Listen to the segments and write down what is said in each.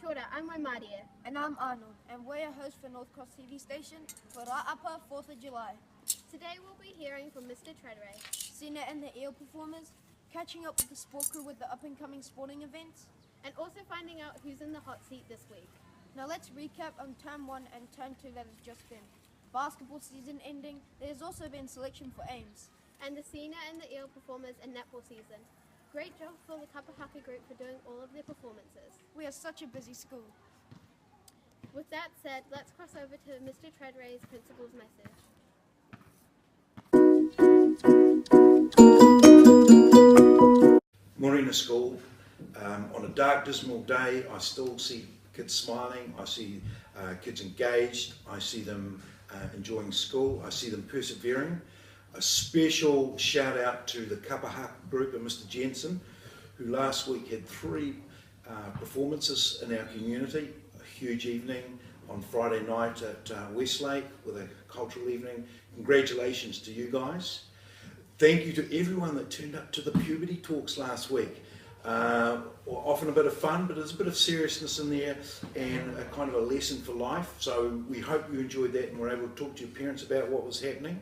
Kia ora, I'm Waimarie. And I'm Arnold, and we're your hosts for North Cross TV station for Ra'apa 4th of July. Today we'll be hearing from Mr. Treadray, Sina and the eel performers, catching up with the sport crew with the up-and-coming sporting events. and also finding out who's in the hot seat this week. Now let's recap on Term 1 and Term 2 that has just been. Basketball season ending, there's also been selection for Ames. And the Sina and the eel performers in netball season. Great job for the Kapahaka group for doing all of their performances. We are such a busy school. With that said, let's cross over to Mr. Treadray's principal's message. Morning to school. On a dark, dismal day, I still see kids smiling, I see kids engaged, I see them enjoying school, I see them persevering. A special shout out to the Kapahaka group and Mr. Jensen, who last week had 3 performances in our community. A huge evening on Friday night at Westlake with a cultural evening. Congratulations to you guys. Thank you to everyone that turned up to the puberty talks last week. Often a bit of fun, but there's a bit of seriousness in there and a kind of a lesson for life. So we hope you enjoyed that and were able to talk to your parents about what was happening.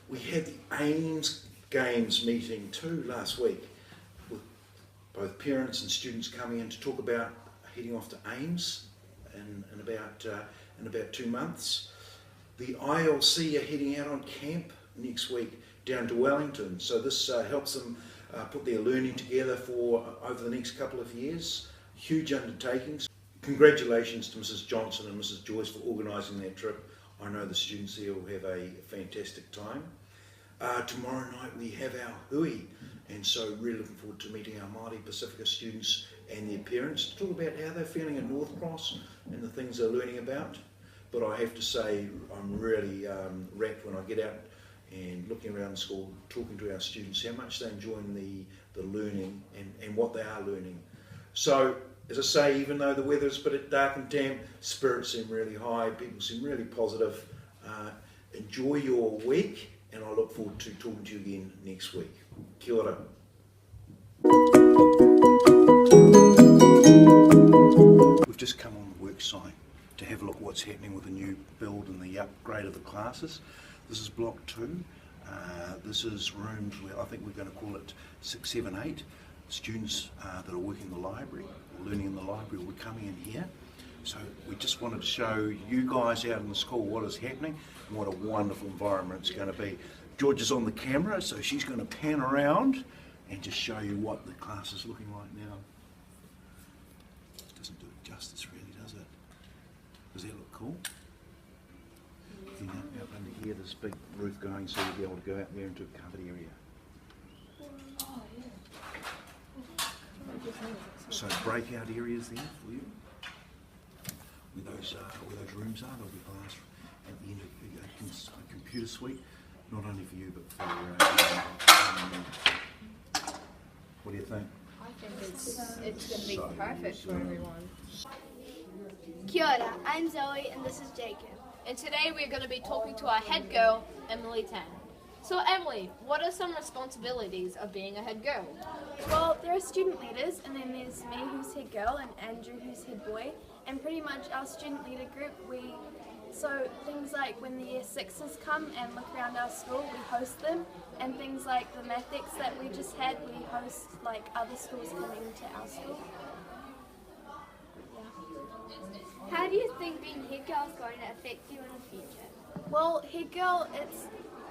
We had the Ames Games meeting too last week, with both parents and students coming in to talk about heading off to Ames in about 2 months. The ILC are heading out on camp next week down to Wellington, so this helps them put their learning together for over the next couple of years. Huge undertakings. Congratulations to Mrs. Johnson and Mrs. Joyce for organising that trip. I know the students here will have a fantastic time. Tomorrow night we have our hui, and so really looking forward to meeting our Māori Pacifica students and their parents to talk about how they're feeling at North Cross and the things they're learning about. But I have to say I'm really rapt when I get out and looking around the school, talking to our students, how much they're enjoying the learning and what they are learning. So, as I say, even though the weather's a bit dark and damp, spirits seem really high, people seem really positive. Enjoy your week, and I look forward to talking to you again next week. Kia ora. We've just come on the work site to have a look at what's happening with the new build and the upgrade of the classes. This is block 2. This is rooms where I think we're going to call it 6, 7, 8. Students that are working in the library or learning in the library will be coming in here. So we just wanted to show you guys out in the school what is happening and what a wonderful environment it's going to be. George is on the camera, so she's going to pan around and just show you what the class is looking like now. It doesn't do it justice really, does it? Does that look cool? You know, out under here, there's a big roof going, so you'll be able to go out there into a covered area. So breakout areas there for you. Where those rooms are, there'll be glass at the end of a computer suite, not only for you but for what do you think? I think it's going to be perfect for everyone. Kia ora, I'm Zoe and this is Jacob. And today we're going to be talking to our head girl, Emily Tan. So Emily, what are some responsibilities of being a head girl? Well, there are student leaders and then there's me who's head girl and Andrew who's head boy. And pretty much our student leader group, so things like when the year 6s come and look around our school, we host them. And things like the Mathics that we just had, we host like other schools coming to our school. How do you think being head girl is going to affect you in the future? Well, head girl, it's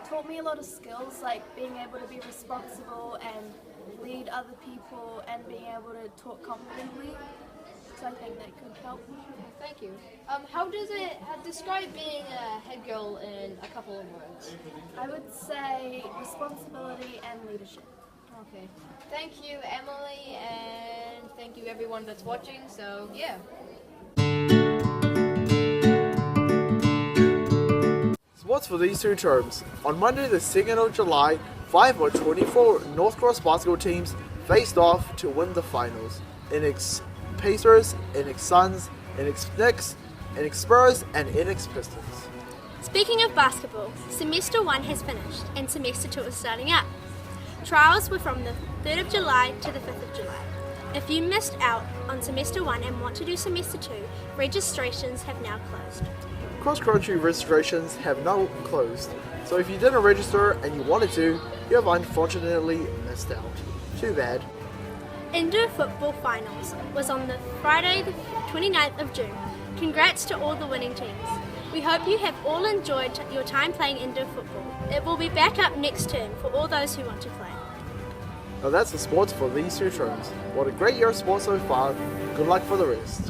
taught me a lot of skills like being able to be responsible and lead other people and being able to talk confidently. So I think that could help. Thank you. How does it describe being a head girl in a couple of words? I would say responsibility and leadership. Okay. Thank you, Emily, and thank you everyone that's watching. So yeah. Sports for these 2 terms. On Monday the 2nd of July, 5 of 24 North Cross basketball teams faced off to win the finals. NX Pacers, NX Suns, NX Knicks, NX Spurs and NX Pistons. Speaking of basketball, semester 1 has finished and semester 2 is starting up. Trials were from the 3rd of July to the 5th of July. If you missed out on semester 1 and want to do semester 2, registrations have now closed. Cross-country registrations have now closed, so if you didn't register and you wanted to, you have unfortunately missed out. Too bad. Indoor football finals was on the Friday the 29th of June. Congrats to all the winning teams. We hope you have all enjoyed your time playing indoor football. It will be back up next term for all those who want to play. Now that's the sports for these 2 terms. What a great year of sports so far. Good luck for the rest.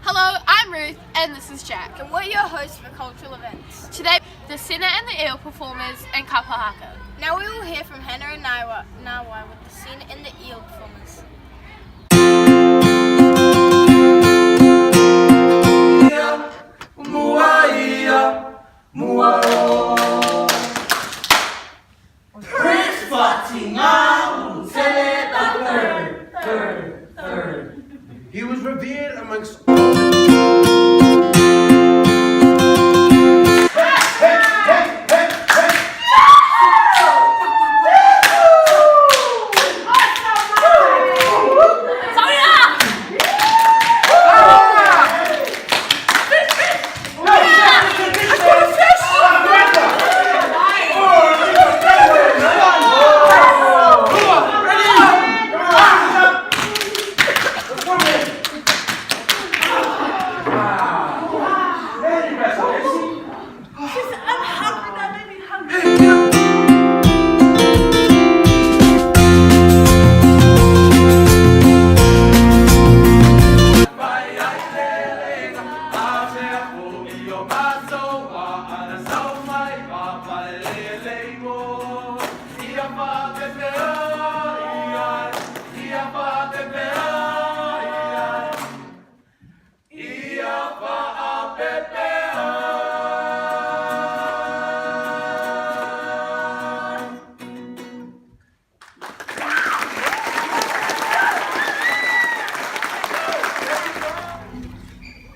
Hello, I'm Ruth, and this is Jack. And we're your hosts for cultural events. Today, the Sinner and the Eel performers and Kapahaka. Now we will hear from Hannah and Nawa with the Sin and the Eel performers. He was revered amongst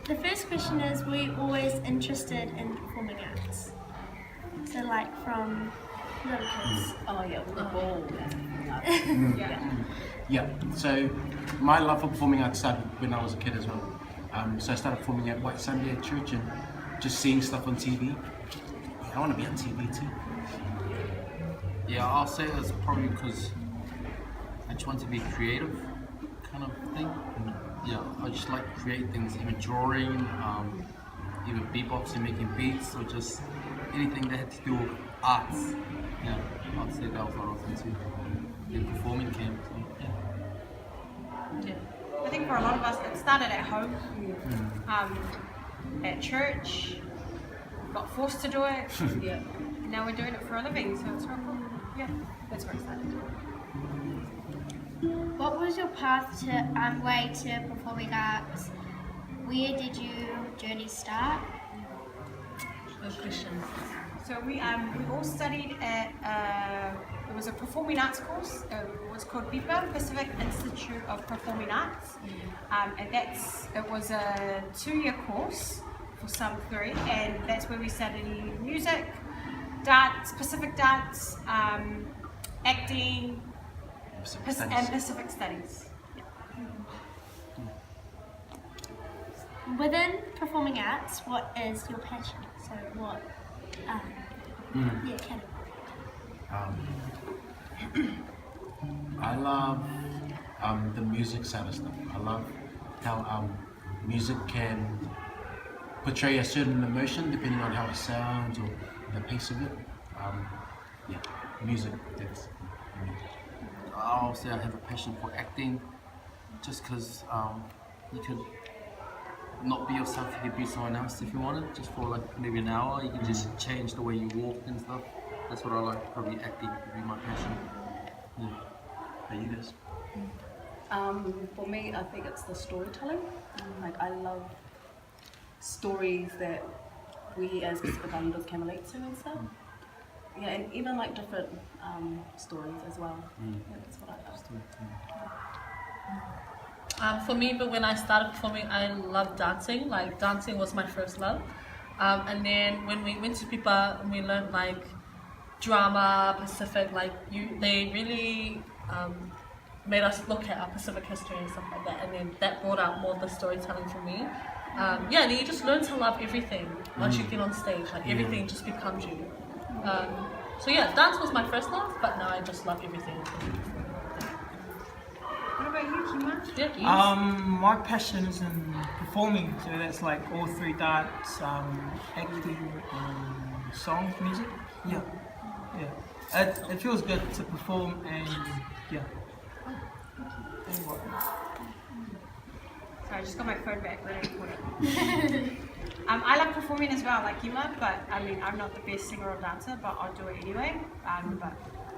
The first question is, were you always interested in performing arts? So like from little kids? Oh yeah, the ball. Yeah. So my love for performing arts started when I was a kid as well. So I started performing at White Sunday at church and just seeing stuff on TV. Yeah, I want to be on TV too. Yeah, I'll say it's probably because I just want to be creative, kind of thing. Yeah, I just like to create things, even drawing, even beatboxing, making beats, or just anything that had to do with arts. Yeah, I'd say that was what I was into. In performing camp. So, yeah. I think for a lot of us, it started at home, at church, got forced to do it. Yeah. And now we're doing it for a living, so it's real cool. Yeah, that's where it started. What was your path to way to performing arts? Where did your journey start? Good question. So we all studied at it was a performing arts course. It was called BIPA, Pacific Institute of Performing Arts, and it was a 2-year course for some 3, and that's where we studied music, dance, Pacific dance, acting, and Pacific studies. Within performing arts, what is your passion? So what category? I love the music side of stuff. I love how music can portray a certain emotion depending on how it sounds or the pace of it. Yeah, music, that's I'll say I have a passion for acting, just because you could not be yourself, you could be someone else if you wanted, just for like maybe an hour. You can just change the way you walk and stuff. That's what I like, probably acting would be my passion. Yeah. How you guys? For me, I think it's the storytelling. Like I love stories that we as Pacific Islanders can relate to and stuff. Yeah, and even like different stories as well. Yeah, that's what I love. For me, but when I started performing, I loved dancing. Like dancing was my first love. And then when we went to Pipa, we learned like drama, Pacific. Like they really made us look at our Pacific history and stuff like that. And then that brought out more of the storytelling for me. Yeah, and you just learn to love everything once you get on stage. Like everything just becomes you. So yeah, dance was my first love, but now I just love everything. What about you, Kima? Yeah, my passion is in performing, so that's like all three: dance, acting, songs, music. Yeah. It feels good to perform and yeah. Sorry, I just got my phone back. Really important. I love performing as well, like Kima, but I mean, I'm not the best singer or dancer, but I'll do it anyway. But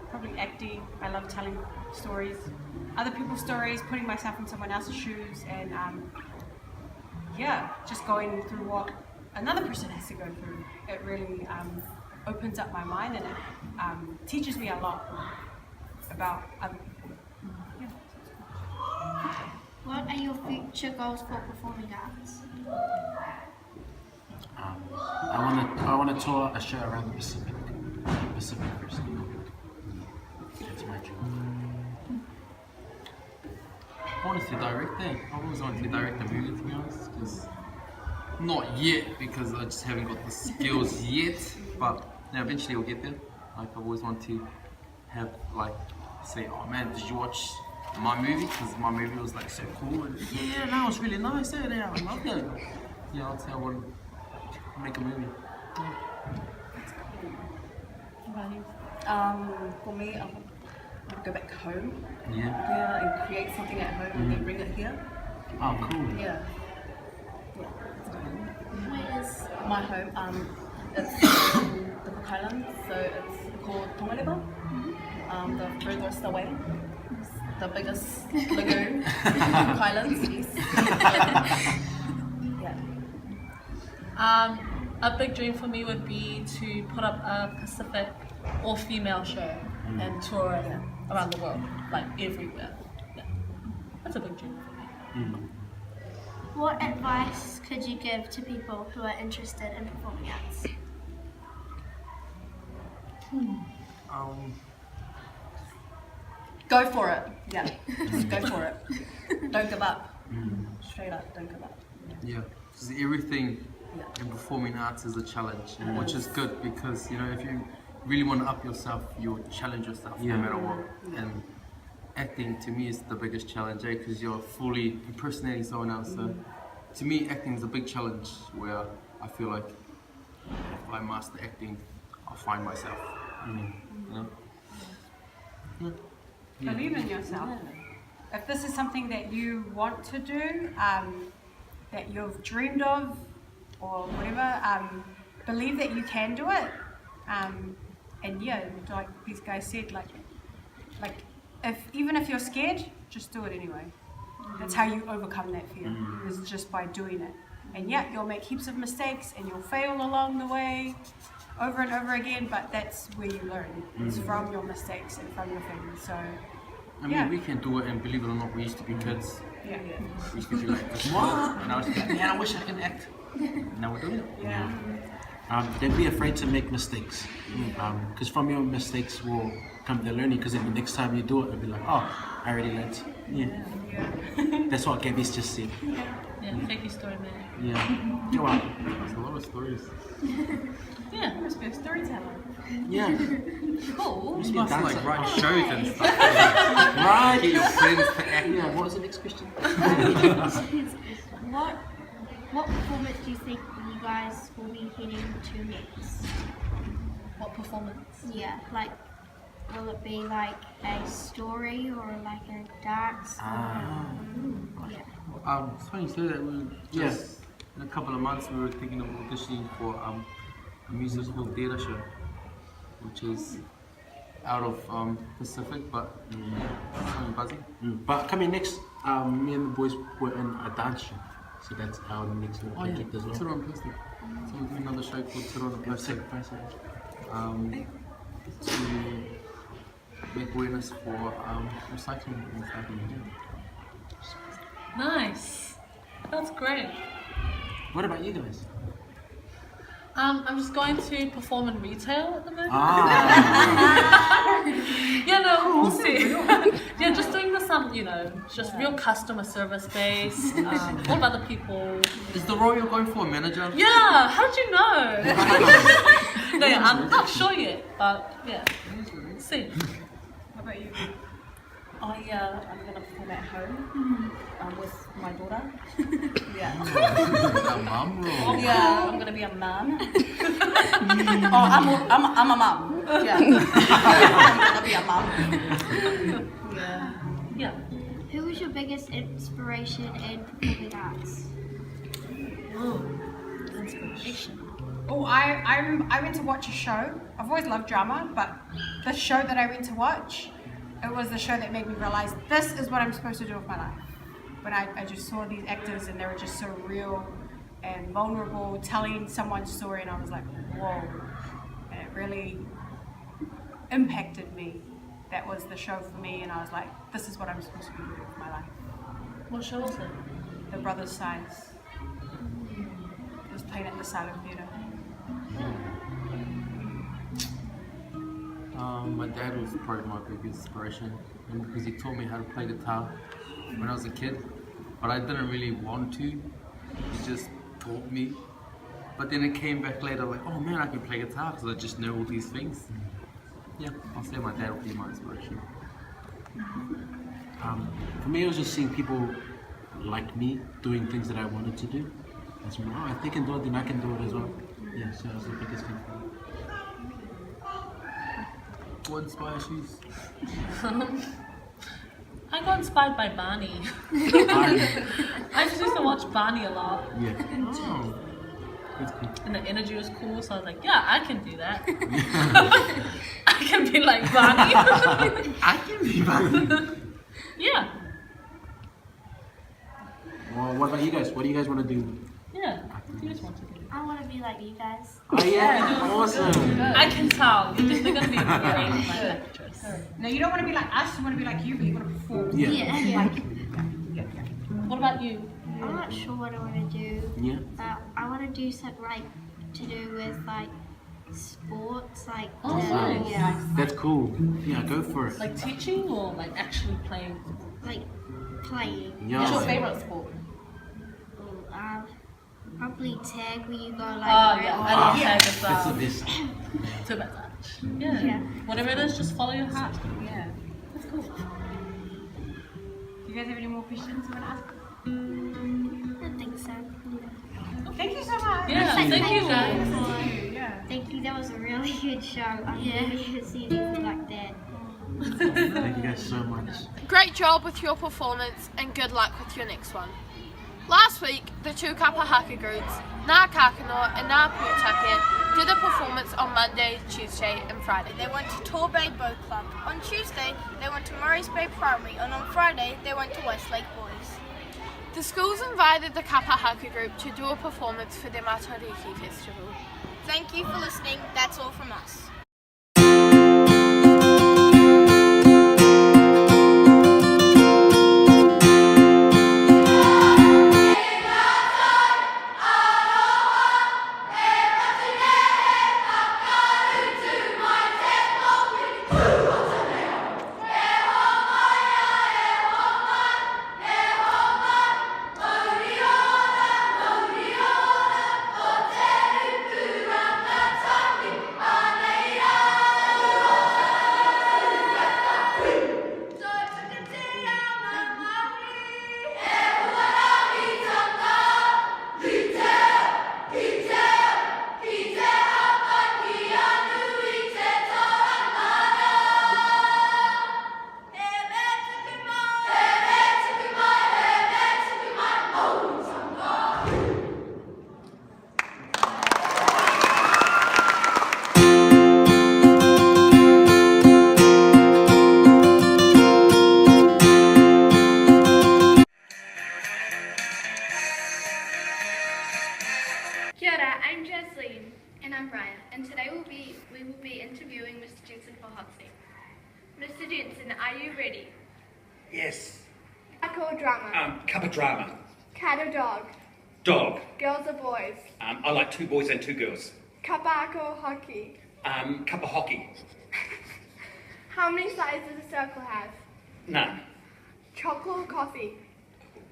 probably acting. I love telling stories, other people's stories, putting myself in someone else's shoes, and yeah, just going through what another person has to go through. It really opens up my mind, and it teaches me a lot about other people. What are your future goals for performing arts? I want to tour a show around the Pacific first. That's my dream. I wanted to direct that. I always wanted to direct a movie, to be honest, because not yet, because I just haven't got the skills yet. But yeah, eventually I'll get there. Like I always want to have like say, oh man, did you watch my movie? Because my movie was like so cool. And, yeah, that was really nice. Yeah, I loved it. Yeah, I'd say I want to make a movie. Yeah. For me, I would go back home. Yeah. And create something at home and then bring it here. Oh, cool. Yeah. Where is My home, it's in the Cook Islands, so it's called Tongaleba. The furthest away. The biggest lagoon, Cook Islands, yes. A big dream for me would be to put up a Pacific all-female show and tour it around the world, like everywhere. Yeah. That's a big dream for me. What advice could you give to people who are interested in performing arts? Go for it. Yeah. Just go for it. Don't give up. Straight up, don't give up. Yeah, because everything in performing arts is a challenge, which is good because, you know, if you really want to up yourself, you'll challenge yourself no matter what. And acting to me is the biggest challenge, because you're fully impersonating someone else. So to me, acting is a big challenge where I feel like if I master acting, I'll find myself. You know? Believe in yourself. If this is something that you want to do, that you've dreamed of, or whatever, believe that you can do it. And yeah, like these guys said, like even if you're scared, just do it anyway. That's how you overcome that fear, is just by doing it. And yeah, you'll make heaps of mistakes and you'll fail along the way over and over again, but that's where you learn. It's from your mistakes and from your failures. So I mean, we can do it, and believe it or not, we used to be kids. Yeah. We used to be like, what? And I was like, man, I wish I can act. Now we're doing it. Yeah. Don't be afraid to make mistakes, because from your mistakes will come the learning, because then the next time you do it, you'll be like, oh, I already learned. Yeah. That's what Gabby's just said. Yeah, fake your story, man. Yeah. You're welcome. There's a lot of stories. Yeah, you must be a storyteller. Yeah. Cool. You must like write shows and stuff. Right. Get your friends to act. Yeah, what was the next question? What performance do you think you guys will be heading to next? What performance? Yeah, like, will it be like a story or like a dance? Yeah. It's funny you say that. We just in a couple of months we were thinking of auditioning for a musical theatre show, which is out of Pacific, but I'm buzzing. But coming next, me and the boys were in a dance show, so that's our next little project as well. Sit on Plastic. So we're doing another show called Sit on Plastic. To make awareness for recycling and stuff. Nice. That's great. What about you guys? I'm just going to perform in retail at the moment. Yeah, no, we'll see. Yeah, just doing this, just real customer service based, all of other people. Is the role you're going for a manager? Yeah, how'd you know? No, yeah, I'm not sure yet, but yeah, see. How about you? Oh yeah, I'm gonna perform at home with my daughter. Yeah. A mum role. Yeah, I'm gonna be a mum. Oh, I'm a mum. Yeah. I'm gonna be a mum. Yeah. Yeah. Who was your biggest inspiration in performing arts? Oh, inspiration. Oh, I went to watch a show. I've always loved drama, but the show that I went to watch, it was the show that made me realize this is what I'm supposed to do with my life. But I just saw these actors and they were just so real and vulnerable, telling someone's story, and I was like, whoa. And it really impacted me. That was the show for me, and I was like, this is what I'm supposed to be doing with my life. What show was it? The Brothers' Science. It was played at the Silent Theatre. My dad was probably my biggest inspiration, and because he taught me how to play guitar when I was a kid, but I didn't really want to. He just taught me. But then it came back later, like, oh man, I can play guitar because I just know all these things. Yeah, I'll say my dad will be my inspiration. For me, it was just seeing people like me doing things that I wanted to do. That's when, oh, if they can do it, then I can do it as well. Yeah, so that was the biggest thing for me. What inspires you? I got inspired by Barney. I just used to watch Barney a lot. Yeah. Oh, that's cool. And the energy was cool, so I was like, yeah, I can do that. I can be like Barney. I can be Barney. Yeah. Well, what about you guys? What do you guys want to do? Yeah. What do you guys want to do? I want to be like you guys. Oh yeah, awesome. I can tell. You're just going to be a great actress. No, you don't want to be like us, you want to be like you, but you want to perform. Yeah. What about you? I'm not sure what I want to do. Yeah. But I want to do something like to do with like sports, like. Awesome. Yeah. That's cool. Yeah, go for it. Like teaching or like actually playing? Like playing. Yeah. What's your favorite sport? Probably tag where you go like. Oh yeah, I love tag as well. That's the best. Too bad. Yeah. Whatever it is, just follow your heart. Yeah. That's cool. Do you guys have any more questions you want to ask? I don't think so. Thank you so much. Yeah, thank you guys. Yeah. Thank you. That was a really good show. I've never seen anything like that. Thank you guys so much. Great job with your performance and good luck with your next one. Last week, the two Kapahaka groups, Ngā Kakano and Ngā Pūtake, did a performance on Monday, Tuesday and Friday. They went to Torbay Boat Club. On Tuesday, they went to Murray's Bay Primary, and on Friday, they went to Westlake Boys. The schools invited the Kapahaka group to do a performance for their Matariki Festival. Thank you for listening. That's all from us. Kia ora, I'm Jasleen. And I'm Ryan. And today we will be interviewing Mr. Jensen for Hot Seat. Mr. Jensen, are you ready? Yes. Kappa drama. Kappa drama. Cat or dog. Dog. Girls or boys. I like 2 boys and 2 girls. Kappa hockey. Kappa hockey. How many sides does a circle have? None. Chocolate or coffee?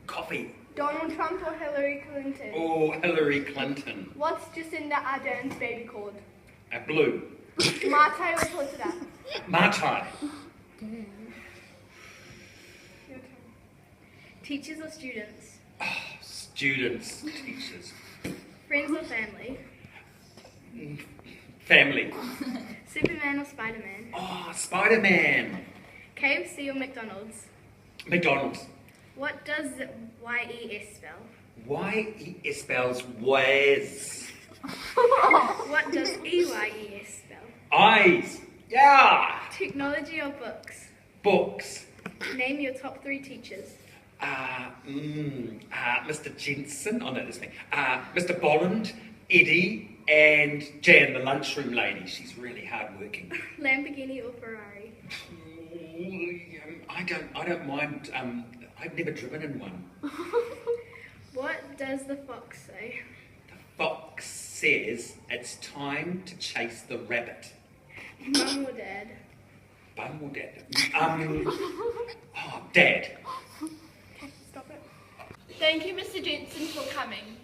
Coffee. Donald Trump or Hillary Clinton? Oh, Hillary Clinton. What's Jacinda Ardern's baby called? Blue. Martai or Tortada? Martai. Your turn. Teachers or students? Students. Teachers. Friends or family? Family. Superman or Spider-Man? Oh, Spider-Man. KFC or McDonald's? McDonald's. What does YES spell? YES spells Wes. What does EYES spell? Eyes. Yeah. Technology or books? Books. Name your top 3 teachers. Mr. Jensen. Oh no, this thing. Mr. Bolland, Eddie, and Jan, the lunchroom lady. She's really hardworking. Lamborghini or Ferrari? I don't mind. I've never driven in one. What does the fox say? Fox says it's time to chase the rabbit. Mum or dad? Bum or dad? Dad. Okay, stop it. Thank you, Mr. Jensen, for coming.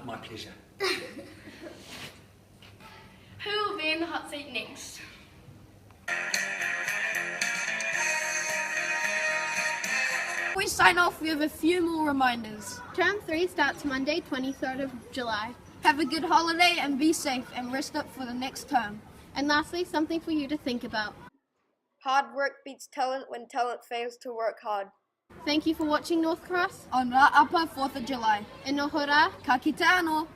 My pleasure. Who will be in the hot seat next? We sign off with a few more reminders. Term 3 starts Monday, 23rd of July. Have a good holiday and be safe and rest up for the next term. And lastly, something for you to think about. Hard work beats talent when talent fails to work hard. Thank you for watching North Cross On Ra'apa 4th of July. E noho rā. Ka kite anō.